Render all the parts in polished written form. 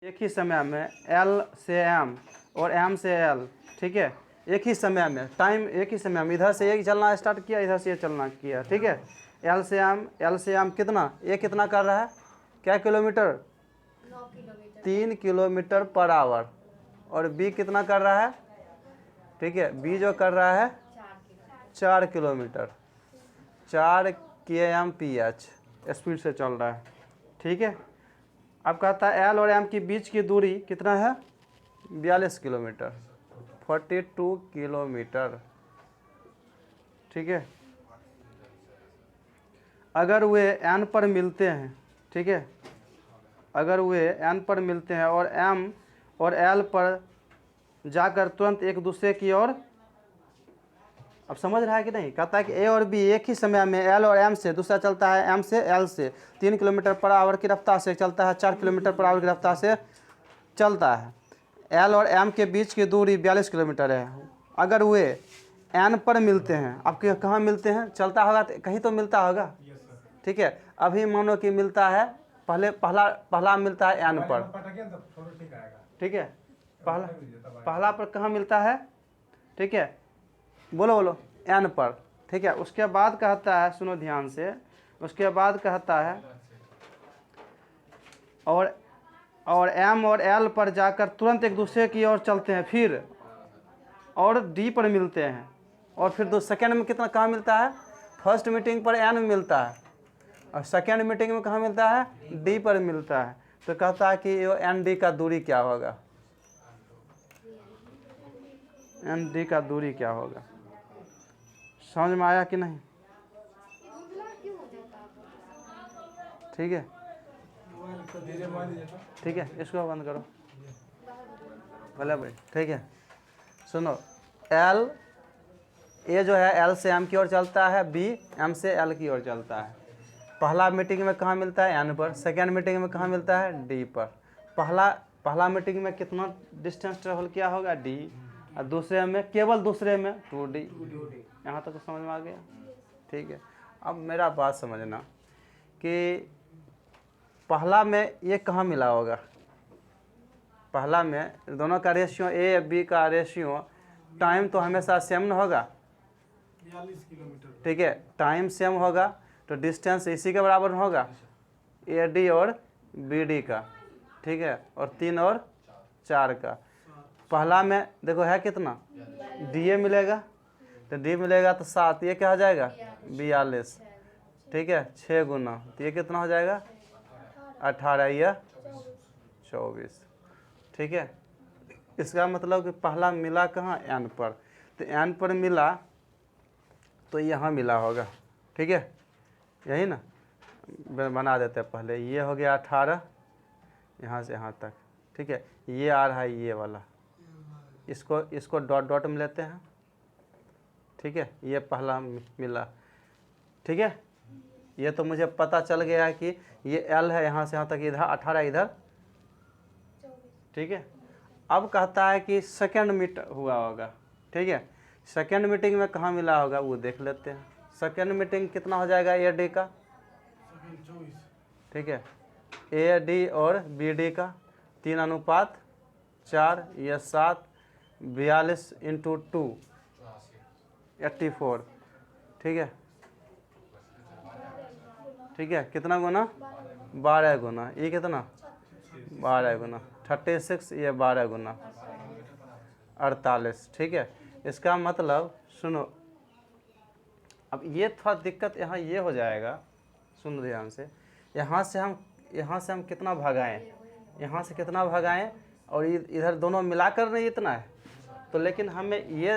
एक ही समय में एल से एम और एम से एल, ठीक है, एक ही समय में टाइम एक ही समय में इधर से ये चलना स्टार्ट किया, इधर से ये चलना किया, ठीक है। एल से एम कितना, ये कितना कर रहा है, क्या किलोमीटर, 3 किलोमीटर पर आवर, और बी कितना कर रहा है, ठीक है, बी जो कर रहा है 4 किलोमीटर, 4 kmph स्पीड से चल रहा है, ठीक है। अब कहता है एल और एम के बीच की दूरी कितना है, 42 किलोमीटर, 42 किलोमीटर, ठीक है। अगर वे एन पर मिलते हैं, ठीक है, अगर वे एन पर मिलते हैं और एम और एल पर जाकर तुरंत एक दूसरे की ओर, अब समझ रहा है कि नहीं, कहता है कि ए और बी एक ही समय में एल और एम से, दूसरा चलता है एम से एल से 3 किलोमीटर पर आवर की रफ्तार से चलता है, 4 किलोमीटर पर आवर की रफ्तार से चलता है। एल और एम के बीच की दूरी 42 किलोमीटर है। अगर वे एन पर मिलते हैं, आपके कहाँ मिलते हैं, चलता होगा तो कहीं तो मिलता होगा, ठीक है। अभी मानो कि मिलता है, पहला मिलता है एन पर, ठीक है, पहला पर कहाँ मिलता है, ठीक है, बोलो एन पर, ठीक है। उसके बाद कहता है, सुनो ध्यान से, उसके बाद कहता है और एम और एल पर जाकर तुरंत एक दूसरे की ओर चलते हैं, फिर और डी पर मिलते हैं, और फिर दो सेकेंड में कितना कहाँ मिलता है, फर्स्ट मीटिंग पर एन में मिलता है और सेकेंड मीटिंग में कहाँ मिलता है, डी पर मिलता है। तो कहता है कि ये एन डी का दूरी क्या होगा, एन डी का दूरी क्या होगा, समझ में आया कि नहीं, ठीक है, ठीक है, इसको बंद करो भले भाई, ठीक है। सुनो, एल ए जो है एल से एम की ओर चलता है, बी एम से एल की ओर चलता है। पहला मीटिंग में कहाँ मिलता है, एन पर, सेकेंड मीटिंग में कहाँ मिलता है, डी पर। पहला मीटिंग में कितना डिस्टेंस ट्रेवल किया होगा, डी, और दूसरे में, केवल दूसरे में 2D। यहाँ तक तो समझ में आ गया, ठीक है। अब मेरा बात समझना कि पहला में ये कहाँ मिला होगा, पहला में दोनों का रेशियो, ए बी का रेशियो, टाइम तो हमेशा सेम न होगा, 42 किलोमीटर, ठीक है, टाइम सेम होगा तो डिस्टेंस इसी के बराबर होगा, ए डी और बी डी का, ठीक है, और 3 और 4 का। पहला में देखो है कितना, डी ए मिलेगा, तो डी मिलेगा तो 7, ये क्या हो जाएगा 42, ठीक है, 6 गुना, तो ये कितना हो जाएगा 18, ये 24, ठीक है। इसका मतलब कि पहला मिला कहाँ, एन पर, तो एन पर मिला तो यहाँ मिला होगा, ठीक है, यही ना, बना देते हैं पहले, ये हो गया 18 यहाँ से यहाँ तक, ठीक है, ये आ रहा है ये वाला, इसको डॉट डॉट में लेते हैं, ठीक है, ये पहला मिला, ठीक है। ये तो मुझे पता चल गया है कि ये एल है यहाँ से यहाँ तक, इधर 18, इधर, ठीक है। अब कहता है कि सेकेंड मीट हुआ होगा, ठीक है, सेकेंड मीटिंग में कहाँ मिला होगा वो देख लेते हैं। सेकेंड मीटिंग कितना हो जाएगा ए डी का, 24, ठीक है, ए डी और बी डी का 3:4, ये 7, 42 × 2 84, ठीक है, ठीक है, कितना गुना, 12 गुना, ये कितना 12 गुना, 36, ये 12 गुना 48, ठीक है। इसका मतलब सुनो, अब ये थोड़ा दिक्कत यहाँ ये हो जाएगा, सुनो ध्यान से, यहाँ से हम कितना भगाएं, यहाँ से कितना भगाएं, और इधर दोनों मिलाकर नहीं इतना है, तो लेकिन हमें ये,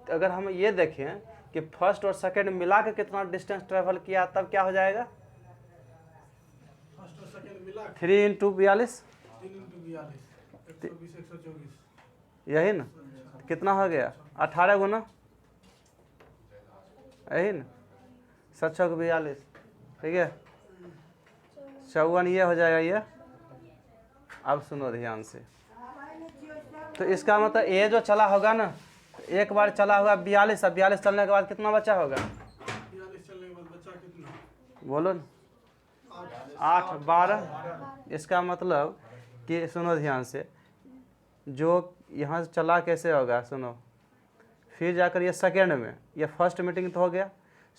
अगर हम ये देखें कि फर्स्ट और सेकंड मिला के कितना डिस्टेंस ट्रेवल किया, तब क्या हो जाएगा, फर्स्ट और सेकंड मिला 3 × 42, 3 × 42, 120, 124, यही ना, कितना हो गया 18 गुना, यही ना, 7 × 42, ठीक है, 54, ये हो जाएगा ये। अब सुनो ध्यान से, तो इसका मतलब ये जो चला होगा ना, एक बार चला होगा 42, अब 42 चलने के बाद कितना बचा होगा, 42 चलने के बाद बचा कितना, बोलो ना, 8, 12, इसका मतलब कि सुनो ध्यान से, जो यहाँ से चला कैसे होगा सुनो, फिर जाकर ये सेकेंड में, ये फर्स्ट मीटिंग तो हो गया,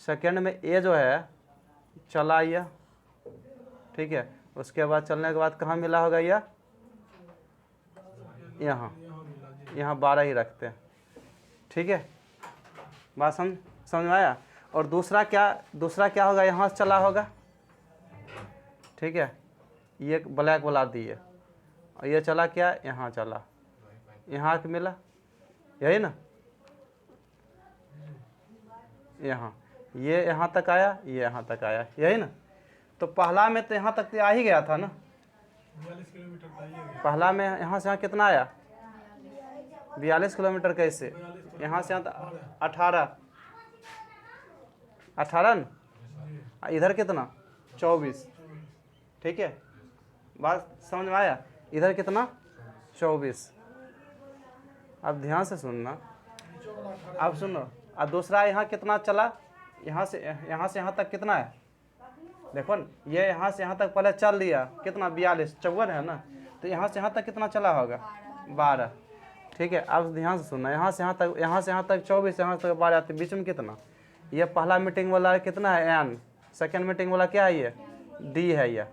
सेकेंड में ए जो है चला यह, ठीक है, उसके बाद चलने के बाद कहाँ मिला होगा यह, यहाँ, यहाँ 12 ही रखते हैं, ठीक है, बात समझ में आया। और दूसरा क्या होगा, यहाँ से चला होगा, ठीक है, ये ब्लैक वाला दिए, और ये चला क्या, यहाँ चला, यहाँ के मिला, यही ना, यहाँ, ये यहाँ तक आया, ये यहाँ तक आया, यही ना। तो पहला में तो यहाँ तक तो आ ही गया था ना, 42 किलोमीटर का ये गया। पहला में यहाँ से यहाँ कितना आया, 42 किलोमीटर कैसे, यहाँ से यहाँ 18 ना, इधर कितना 24, ठीक है, बात समझ में आया, इधर कितना 24। अब ध्यान से सुनना, अब सुनो, अब दूसरा यहाँ कितना चला, यहाँ से यहाँ तक कितना है, देखो न, ये यहाँ से यहाँ तक पहले चल लिया, कितना 42, 54 है ना, तो यहाँ से यहाँ तक कितना चला होगा 12, ठीक है। अब ध्यान से सुनना, यहाँ से यहाँ तक 24, यहाँ तक 12, तो बीच में कितना, ये पहला मीटिंग वाला कितना है n, सेकेंड मीटिंग वाला क्या है, ये d है, ये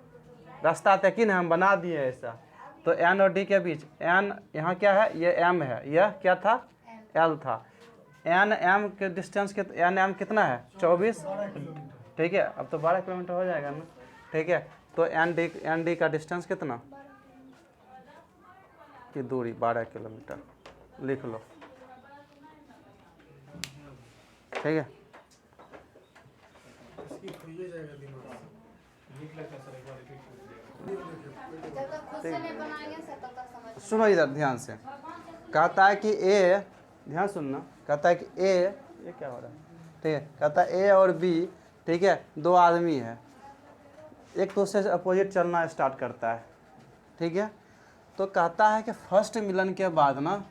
रास्ता तय है, हम बना दिए ऐसा, तो n और d के बीच n यहाँ क्या है, ये m है, यह क्या था l था, n m के डिस्टेंस के n m कितना है 24, ठीक है, अब तो 12 किलोमीटर हो जाएगा ना, ठीक है, तो n d का डिस्टेंस कितना की दूरी 12 किलोमीटर लिख लो, ठीक है। इसकी खुल जाएगा दिमाग। लिख लेते हैं सर एक बार जब तक खुद से नहीं बनाएंगे सर तब तक समझ सुनो इधर ध्यान से, कहता है कि ए, ध्यान सुनना, कहता है कि ए, ये क्या हो रहा है, ठीक है, कहता है ए और बी, ठीक है, दो आदमी है, एक दूसरे से अपोजिट चलना स्टार्ट करता है, ठीक है, तो कहता है कि फर्स्ट मिलन के बाद ना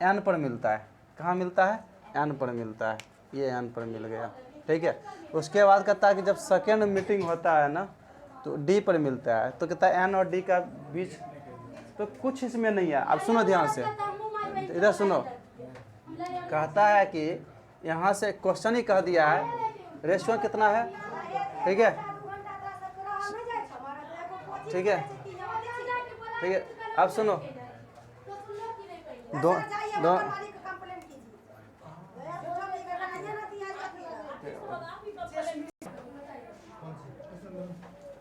एन पर मिलता है, कहाँ मिलता है, एन पर मिलता है, ये एन पर मिल गया, ठीक है। उसके बाद कहता है कि जब सेकेंड मीटिंग होता है ना तो डी पर मिलता है, तो कहता है एन और डी का बीच तो कुछ इसमें नहीं है। अब सुनो ध्यान से, इधर सुनो, कहता है कि यहाँ से क्वेश्चन ही कह दिया है, रेशियो कितना है, ठीक है, ठीक है, ठीक है। अब सुनो, दो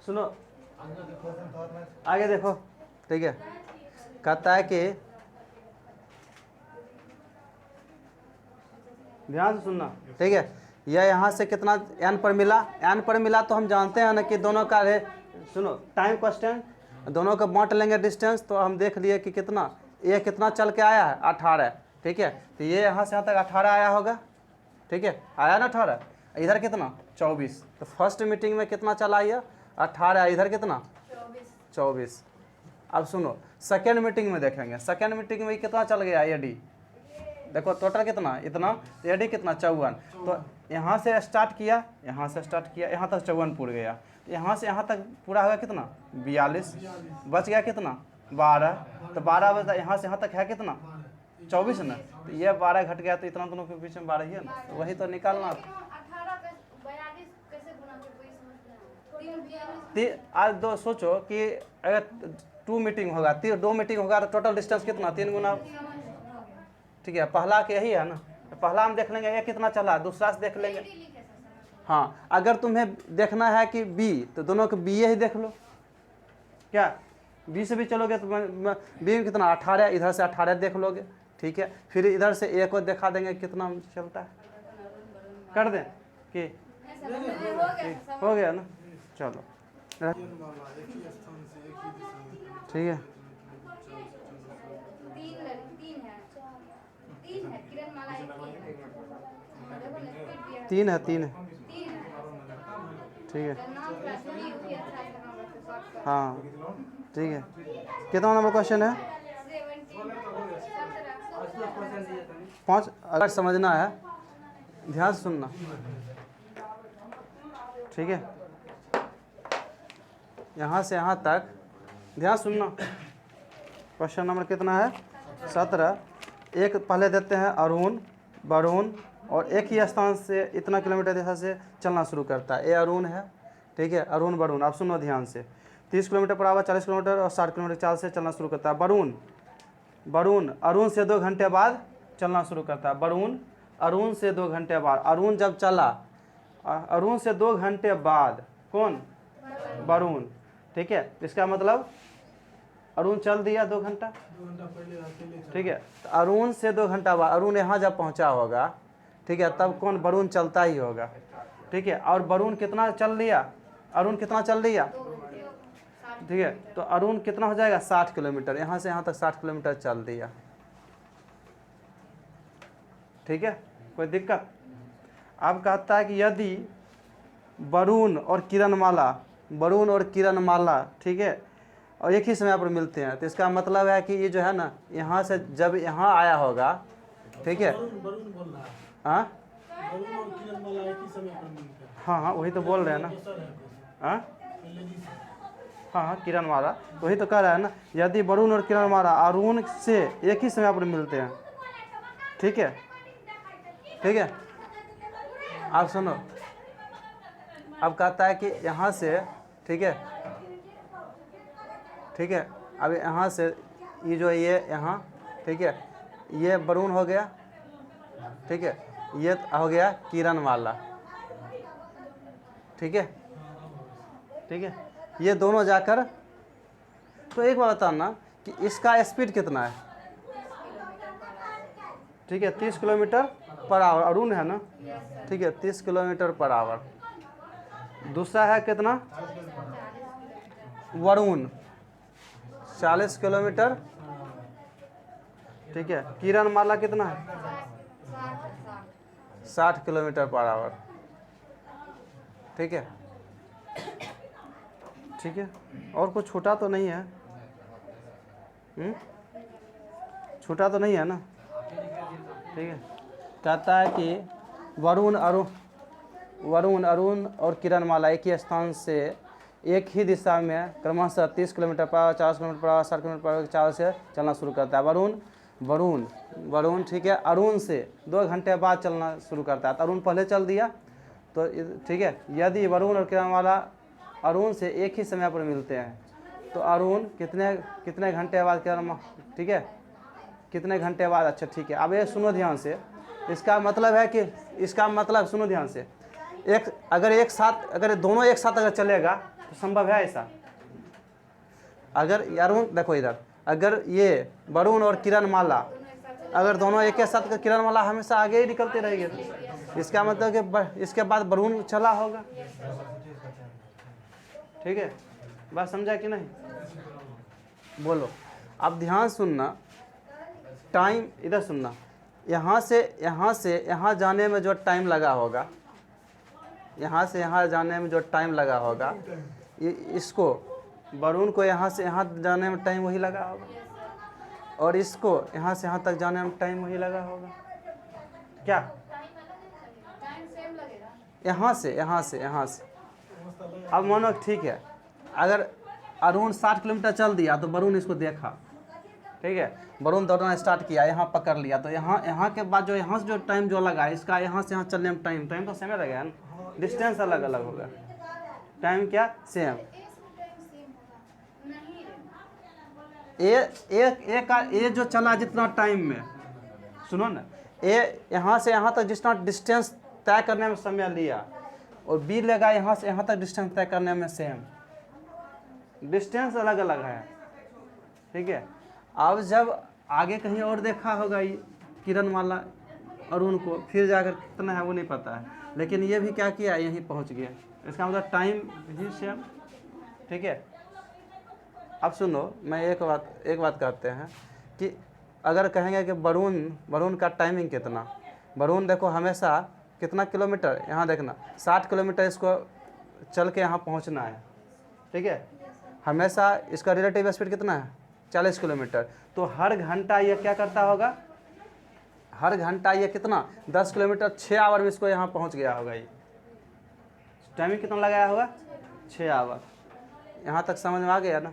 सुनो, आगे देखो, ठीक है, कहता है कि ध्यान से सुनना, ठीक है, यह यहाँ से कितना एन पर मिला, एन पर मिला तो हम जानते हैं ना कि दोनों का है, सुनो टाइम कांस्टेंट, दोनों का बांट लेंगे डिस्टेंस, तो हम देख लिए कि कितना, ये कितना चल के आया है 18, ठीक है, तो ये यहाँ से यहाँ तक 18 आया होगा, ठीक है, आया ना 18, इधर कितना 24, तो फर्स्ट मीटिंग में कितना चला ये 18, इधर कितना 24। अब सुनो सेकेंड मीटिंग में देखेंगे, सेकेंड मीटिंग में कितना चल गया ये डी, देखो टोटल कितना, इतना, ये डी कितना 54, तो यहाँ से स्टार्ट किया, यहाँ से स्टार्ट किया, यहाँ तक 54 पूर गया, यहाँ से यहाँ तक पूरा होगा कितना 42, बच गया कितना 12, तो 12 बचा, यहाँ से यहाँ तक है कितना 24 ना, तो ये 12 घट गया, तो इतना दोनों के बीच में 12 ही है ना, तो वही तो निकालना। आज दो सोचो कि अगर 2 मीटिंग होगा, 2 मीटिंग होगा तो टोटल डिस्टेंस कितना 3 गुना, ठीक है, पहला के यही है ना, पहला हम देख लेंगे ये कितना चला, दूसरा से देख लेंगे, हाँ, अगर तुम्हें देखना है कि बी, तो दोनों के बी ही देख लो, क्या बी से भी चलोगे तो बी में कितना 18, इधर से 18 देख लोगे, ठीक है, फिर इधर से ए को दिखा देंगे कितना चलता है, कर दें कि हो गया ना, चलो वाला एक ही स्थान से एक ही दिशा में, ठीक है, तीन है ठीक है, हाँ ठीक है। कितना नंबर क्वेश्चन है 5, अगर समझना है ध्यान से सुनना, ठीक है, यहाँ से यहाँ तक ध्यान सुनना, क्वेश्चन नंबर कितना है 17। एक पहले देते हैं अरुण, वरुण, और एक ही स्थान से इतना किलोमीटर दिशा से चलना शुरू करता है। ये अरुण है, ठीक है, अरुण वरुण। आप सुनो ध्यान से। 30 किलोमीटर पर आवर, 40 किलोमीटर और 60 किलोमीटर चाल से चलना शुरू करता है। वरुण अरुण से 2 घंटे बाद चलना शुरू करता है। वरुण अरुण से 2 घंटे बाद, अरुण जब चला, अरुण से 2 घंटे बाद कौन? वरुण, ठीक है। इसका मतलब अरुण चल दिया 2 घंटा, 2 घंटा पहले अकेले ठीक है। तो अरुण से 2 घंटा बाद अरुण यहाँ जब पहुँचा होगा, ठीक है, तब कौन? वरुण चलता ही होगा, ठीक है। और वरुण कितना चल लिया? अरुण कितना चल लिया? ठीक है। तो अरुण कितना हो जाएगा? 60 किलोमीटर। यहाँ से यहाँ तक 60 किलोमीटर चल दिया, ठीक है। कोई दिक्कत? अब कहता है कि यदि वरुण और किरणमाला, ठीक है, और एक ही समय पर मिलते हैं, तो इसका मतलब है कि ये जो है ना, यहाँ से जब यहाँ आया होगा, ठीक है। वरुण बोल रहा है। हाँ वरुण और किरणमाला एक ही समय पर मिलते हैं। हाँ, वही तो बोल रहे हैं ना। दूसरा है question। हाँ पहले जी से। हाँ, किरणमाला वही तो कह रहा है ना। यदि वरुण और किरणमाला अरुण से एक ही समय पर मिलते हैं, ठीक है, ठीक है। आप सुनो, अब कहता है कि यहाँ से, ठीक है, ठीक है, अब यहाँ से ये जो ये यहाँ, ठीक है, ये वरुण हो गया, ठीक है, ये हो गया किरणमाला, ठीक है, ठीक है। ये दोनों जाकर, तो एक बात बताना कि इसका स्पीड कितना है? ठीक है, 30 किलोमीटर पर आवर। अरुण है ना, ठीक है, 30 किलोमीटर पर आवर। दूसरा है कितना? वरुण 40 किलोमीटर, ठीक है। किरणमाला कितना है? 60 किलोमीटर पर आवर, ठीक है, ठीक है। और कुछ छूटा तो नहीं है? छूटा तो नहीं है ना, ठीक है। कहता है कि वरुण अरुण और किरणमाला एक ही स्थान से एक ही दिशा में क्रमशः 30 kilometre per hour, 40 kilometre per hour, 60 kilometre per hour चाल से चलना शुरू करता है। वरुण, ठीक है, अरुण से 2 घंटे बाद चलना शुरू करता है। तो अरुण पहले चल दिया, तो ठीक है। यदि वरुण और किरणमाला अरुण से एक ही समय पर मिलते हैं, तो अरुण कितने घंटे बाद ठीक है, कितने घंटे बाद? अच्छा, ठीक है। अब ये सुनो ध्यान से। इसका मतलब है कि, इसका मतलब सुनो ध्यान से, अगर दोनों एक साथ अगर चलेगा तो संभव है ऐसा? अगर अरुण, देखो इधर, अगर ये वरुण और किरणमाला अगर दोनों एक साथ, किरणमाला हमेशा आगे ही निकलते रहेंगे, इसका मतलब कि इसके बाद वरुण चला होगा, ठीक है। बात समझा कि नहीं? बोलो। अब ध्यान सुनना, टाइम इधर सुनना। यहाँ से यहाँ जाने में जो टाइम लगा होगा, यहाँ से यहाँ जाने में जो टाइम लगा होगा, इसको वरुण को यहाँ से यहाँ जाने में टाइम वही लगा होगा, और इसको यहाँ से यहाँ तक जाने में टाइम वही लगा होगा। क्या? टाइम सेम लगेगा। यहाँ से अब मानो ठीक है, अगर अरुण 60 किलोमीटर चल दिया तो वरुण इसको देखा, ठीक है, वरुण दौड़ना स्टार्ट किया, यहाँ पकड़ लिया, तो यहाँ के बाद जो यहाँ से जो टाइम जो लगा, इसका यहाँ से यहाँ चलने में टाइम तो सेम लगेगा ना, डिस्टेंस अलग अलग होगा, टाइम क्या सेम। ये जो चला जितना टाइम में, सुनो ना, ए यहाँ से यहाँ तक जितना डिस्टेंस तय करने में समय लिया, और बी लगा यहाँ से यहाँ तक डिस्टेंस तय करने में सेम, डिस्टेंस अलग अलग है, ठीक है। अब जब आगे कहीं और देखा होगा ये किरणमाला अरुण को, फिर जाकर कितना है वो नहीं पता है, लेकिन ये भी क्या किया, यहीं पहुंच गया, इसका मतलब टाइम भी सेम, ठीक है। अब सुनो, मैं एक बात कहते हैं कि अगर कहेंगे कि वरुण का टाइमिंग कितना, वरुण देखो हमेशा कितना किलोमीटर, यहाँ देखना 60 किलोमीटर इसको चल के यहाँ पहुँचना है, ठीक है। हमेशा इसका रिलेटिव स्पीड कितना है? 40 किलोमीटर। तो हर घंटा ये क्या करता होगा, हर घंटा ये कितना 10 किलोमीटर 6 आवर में इसको यहाँ पहुँच गया होगा। ये टाइमिंग कितना लगाया होगा? 6 आवर। यहाँ तक समझ में आ गया ना?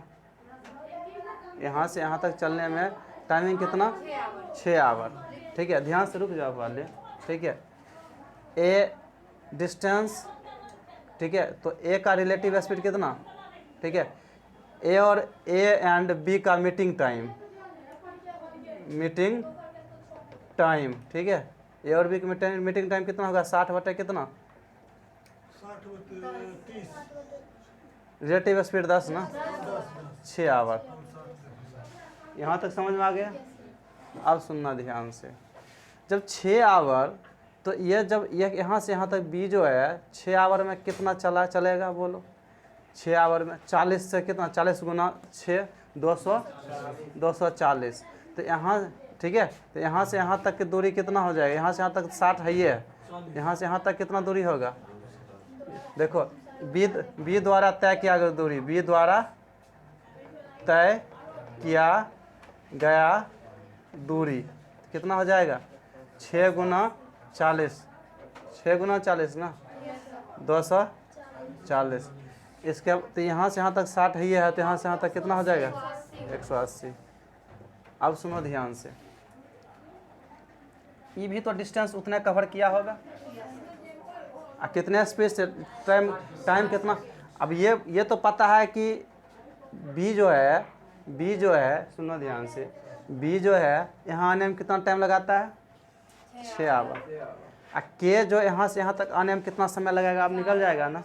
यहाँ से यहाँ तक चलने में टाइमिंग कितना 6 आवर। ठीक है, ध्यान से रुक जाओ वाले। ठीक है, ए डिस्टेंस, ठीक है, तो ए का रिलेटिव स्पीड कितना, ठीक है, ए और ए एंड बी का मीटिंग टाइम, ठीक है, ए और बी का मीटिंग टाइम कितना होगा 60 बटे कितना 60/30 रिलेटिव स्पीड 10 ना, 6 आवर। यहाँ तक समझ में आ गया। अब सुनना ध्यान से, जब 6 आवर, तो ये जब ये यहाँ से यहाँ तक बी जो है 6 आवर में कितना चलेगा बोलो। 6 आवर में 40 से कितना, 40 गुना 6 240। तो यहाँ, ठीक है, तो यहाँ से यहाँ तक की दूरी कितना हो जाएगा, यहाँ से यहाँ तक 60 है, ये यहाँ से यहाँ तक कितना दूरी होगा। देखो बी द्वारा तय किया गया दूरी, बी द्वारा तय किया गया दूरी कितना हो जाएगा 6 गुना 40, 6 गुना 40 ना 240। इसके तो यहाँ से यहाँ तक 60 ही है, तो यहाँ से यहाँ तक कितना हो जाएगा 180। अब सुनो ध्यान से, ये भी तो डिस्टेंस उतने कवर किया होगा, कितने स्पेस से टाइम कितना। अब ये तो पता है कि बी जो है सुनो ध्यान से, बी जो है यहाँ आने में कितना टाइम लगाता है 6 आवर। के जो यहाँ से यहाँ तक आने में कितना समय लगेगा, अब निकल जाएगा ना।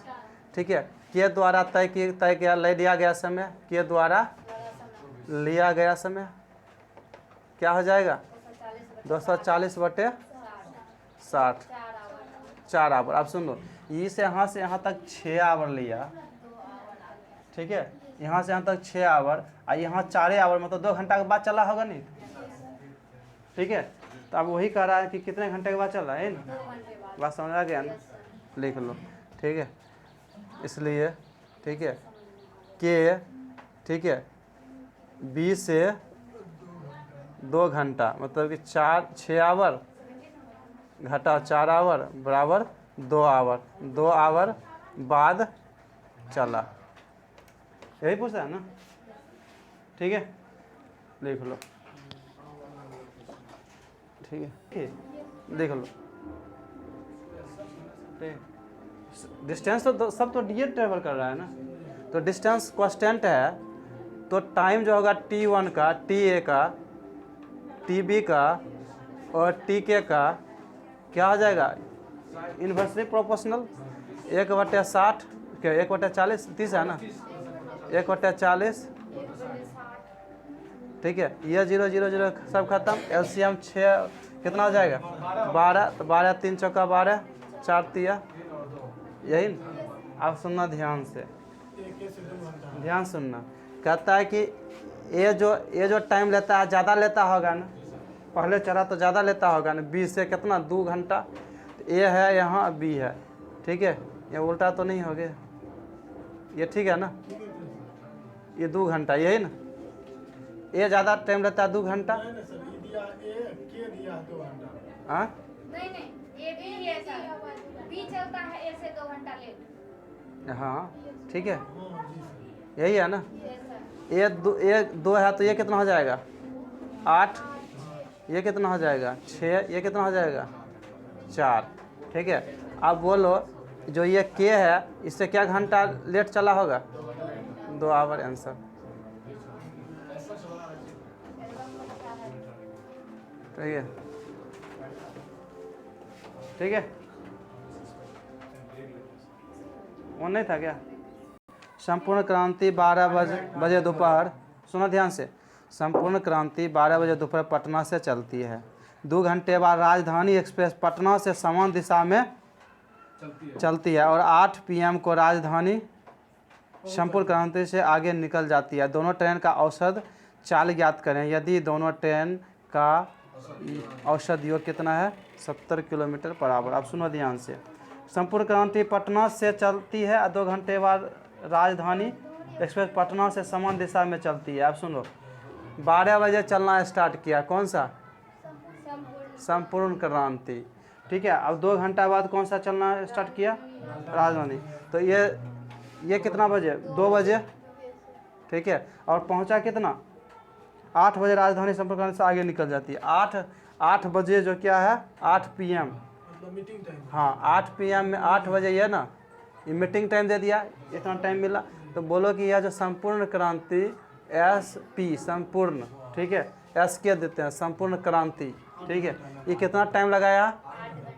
ठीक है, के द्वारा तय किया ले लिया गया समय, के द्वारा लिया गया समय क्या हो जाएगा 240 बटे 60, 4 आवर। अब सुन लो, ई से यहाँ तक 6 आवर लिया, ठीक है, यहाँ से यहाँ तक 6 आवर, और यहाँ 4 आवर में तो 2 घंटा के बाद चला होगा नहीं। ठीक है, तो अब वही कह रहा है कि कितने घंटे के बाद चला है ना, बात समझ आ गया ना, लिख लो। ठीक है, इसलिए ठीक है के, ठीक है, 20 से 2 घंटा मतलब कि 6 आवर घटा 4 आवर बराबर 2 आवर, 2 आवर बाद चला, यही पूछा है ना। ठीक है, लिख लो। ठीक है, देख लो। डिस्टेंस तो सब तो डी ट्रेवल कर रहा है ना, तो डिस्टेंस कांस्टेंट है, तो टाइम जो होगा T1 का, TA का, TB का और TK का क्या हो जाएगा इन्वर्सली प्रोपोर्शनल 1/60 क्या 1/40 30 है ना 1/40। ठीक है, ये 0 0 0 सब खत्म, LCM 6 कितना हो जाएगा 12, तो 12 3 चौका 12 4 तिया, यही ना। अब सुनना ध्यान से, ध्यान सुनना, कहता है कि ये जो टाइम लेता है ज़्यादा लेता होगा ना, पहले चला तो ज़्यादा लेता होगा ना, 20 से कितना 2 घंटा, तो ए है यहाँ बी है। ठीक है, ये उल्टा तो नहीं हो गया, ये ठीक है ना, ये 2 घंटा यही ना, ये ज़्यादा टाइम लेता है 2 घंटा। हाँ नहीं ये भी है सर, बी चलता है ए से 2 घंटा लेट। हाँ ठीक है, यही है ना। Yes sir. ये 2 है तो ये कितना हो जाएगा 8, ये कितना हो जाएगा 6, ये कितना हो जाएगा 4। ठीक है, अब बोलो जो ये के है इससे क्या घंटा लेट चला होगा 2 आवर, आंसर। ठीक है, ठीक है, वो नहीं था क्या। संपूर्ण क्रांति 12 बजे दोपहर, सुनो ध्यान से, संपूर्ण क्रांति 12 बजे दोपहर पटना से चलती है। 2 घंटे बाद राजधानी एक्सप्रेस पटना से समान दिशा में चलती है और 8 PM को राजधानी संपूर्ण क्रांति से आगे निकल जाती है। दोनों ट्रेन का औसत चाल ज्ञात करें। यदि दोनों ट्रेन का औसत योग कितना है 70 किलोमीटर पर आवर। अब सुनो ध्यान से, संपूर्ण क्रांति पटना से चलती है और 2 घंटे बाद राजधानी एक्सप्रेस पटना से समान दिशा में चलती है। अब सुनो, 12 बजे चलना स्टार्ट किया, कौन सा संपूर्ण क्रांति। ठीक है, अब 2 घंटा बाद कौन सा चलना स्टार्ट किया राजधानी, तो ये कितना बजे 2 बजे। ठीक है, और पहुंचा कितना 8 बजे राजधानी संपर्क करने से आगे निकल जाती है। 8 बजे जो क्या है 8 PM, मतलब मीटिंग टाइम। हाँ 8 PM में 8 बजे ये ना, ये मीटिंग टाइम दे दिया, इतना टाइम मिला। तो बोलो कि यह जो संपूर्ण क्रांति SP संपूर्ण, ठीक है, SK देते हैं संपूर्ण क्रांति, ठीक है, ये कितना टाइम लगाया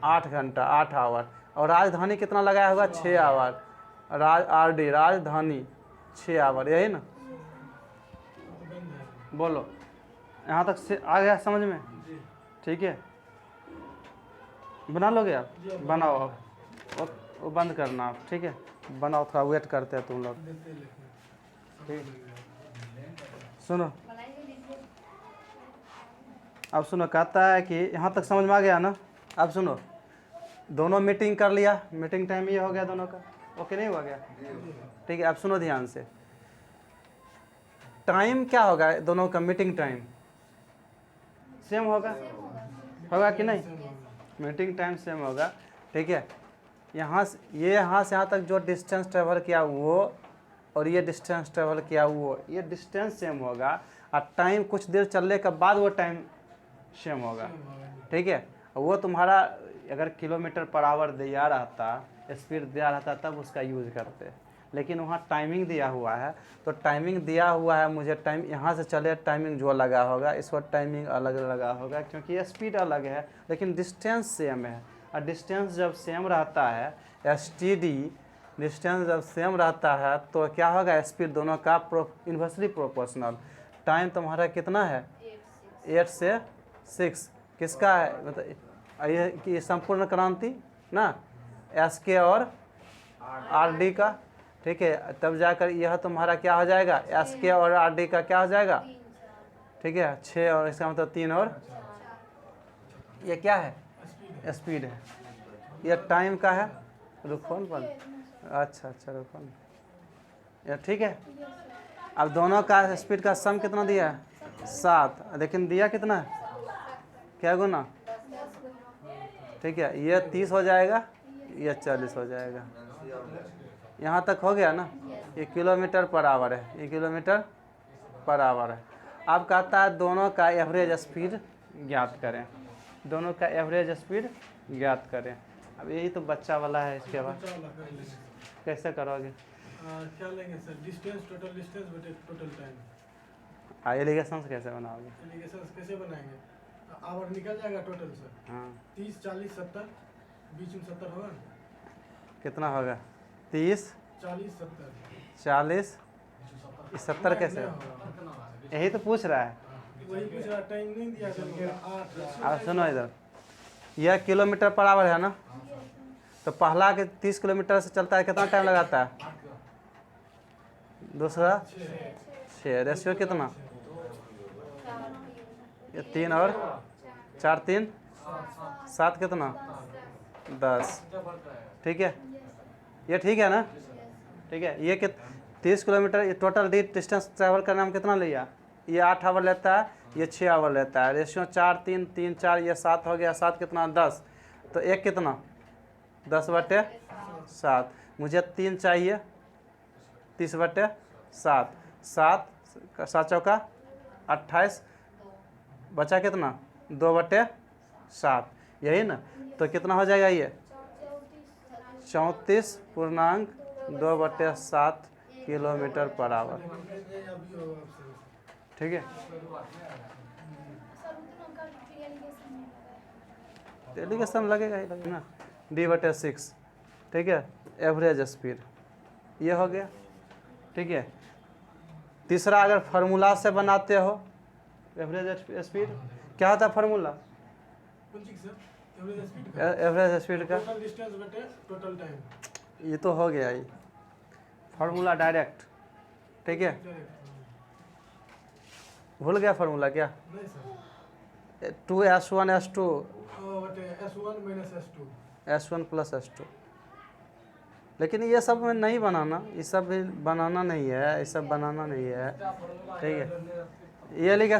8 घंटा 8 आवर। और राजधानी कितना लगाया होगा 6 आवर। RD राजधानी 6 आवर, यही ना। बोलो यहाँ तक से आ गया समझ में, ठीक है। बना लोगे आप, बनाओ आप, वो बंद करना आप, ठीक है, बनाओ, थोड़ा वेट करते हैं तुम लोग, ठीक। सुनो अब सुनो, कहता है कि यहाँ तक समझ में आ गया ना। अब सुनो, दोनों मीटिंग कर लिया, मीटिंग टाइम ये हो गया दोनों का, ओके नहीं हुआ गया, ठीक है। अब सुनो ध्यान से, टाइम क्या होगा दोनों का, मीटिंग टाइम सेम होगा, होगा कि नहीं, मीटिंग टाइम सेम होगा, ठीक है। यहाँ से यहाँ तक जो डिस्टेंस ट्रेवल किया वो और ये डिस्टेंस ट्रेवल किया वो, ये डिस्टेंस सेम होगा, और टाइम कुछ देर चलने के बाद वो टाइम सेम होगा, ठीक है। वो तुम्हारा अगर km/h दिया रहता, स्पीड दिया रहता तब उसका यूज करते, लेकिन वहाँ टाइमिंग दिया हुआ है, तो टाइमिंग दिया हुआ है, मुझे टाइम यहाँ से चले टाइमिंग जो लगा होगा, इस वक्त टाइमिंग अलग लगा होगा, क्योंकि स्पीड अलग है लेकिन डिस्टेंस सेम है। और डिस्टेंस जब सेम रहता है, STD डिस्टेंस जब सेम रहता है तो क्या होगा, स्पीड दोनों का इन्वर्सली प्रोपोर्शनल। टाइम तुम्हारा कितना है 8 से 6, किसका है, मतलब ये कि संपूर्ण क्रांति ना, SK और RD का, ठीक है। तब जाकर यह तुम्हारा क्या हो जाएगा, SK और RD का क्या हो जाएगा, ठीक है, 6 और इसका मतलब 3 और ये क्या है, स्पीड है। ये टाइम का है, रुको पर, अच्छा रुको, ये ठीक है। अब दोनों का स्पीड का सम कितना दिया है 7, लेकिन दिया कितना है, क्या गुना, ठीक है। ये 30 हो जाएगा, ये 40 हो जाएगा। यहाँ तक हो गया ना। ये km/h है, ये km/h है। अब कहता है दोनों का एवरेज स्पीड ज्ञात करें, दोनों का एवरेज स्पीड ज्ञात करें। अब यही तो बच्चा वाला है, इसके बाद कैसे करोगे, क्या लेंगे सर, डिस्टेंस, टोटल डिस्टेंस बटे टोटल टाइम। एलिगेशन कैसे बनाओगे, एलिगेशन कैसे बनाएंगे, आवर निकल जाएगा टोटल सर, हाँ 30 40 70, बीच में 70 होगा, कितना होगा, 30 40 70, 40 70 कैसे, यही तो पूछ रहा है। वही पूछ रहा, टाइम नहीं दिया सर, 8। अब सुनो इधर, यह km/h है ना, तो पहला के 30 किलोमीटर से चलता है, कितना टाइम लगाता है, दूसरा 6, रेशियो कितना, ये 3 और 4 3 7 कितना 10, ठीक है, ये ठीक है ना, ठीक है। ये 30 किलोमीटर ये टोटल डिस्टेंस ट्रैवल करने में कितना लिया, ये 8 आवर लेता है, ये 6 आवर लेता है, रेशियो 4 3 3 4, ये 7 हो गया, 7 कितना 10, तो एक कितना 10/7, मुझे 3 चाहिए, 30/7, 7 चौका 28, बचा कितना 2/7, यही ना। तो कितना हो जाएगा ये 34.2/7 km/h, ठीक है। एलिगेशन लगेगा ही लगेगा ना, D/6, ठीक है, एवरेज स्पीड ये हो गया, ठीक है। तीसरा अगर फार्मूला से बनाते हो एवरेज स्पीड, क्या होता है फार्मूला, एवरेज स्पीड का, टोटल डिस्टेंस बटे टोटल टाइम, ये तो हो गया ही फार्मूला डायरेक्ट, ठीक है। भूल गया फार्मूला क्या, नहीं सर, 2S1 S2 बटे S1 - S2, S1 + S2, लेकिन ये सब में नहीं बनाना, ये सब भी बनाना नहीं है, ये सब बनाना नहीं है, ठीक है। ये एलिगेशन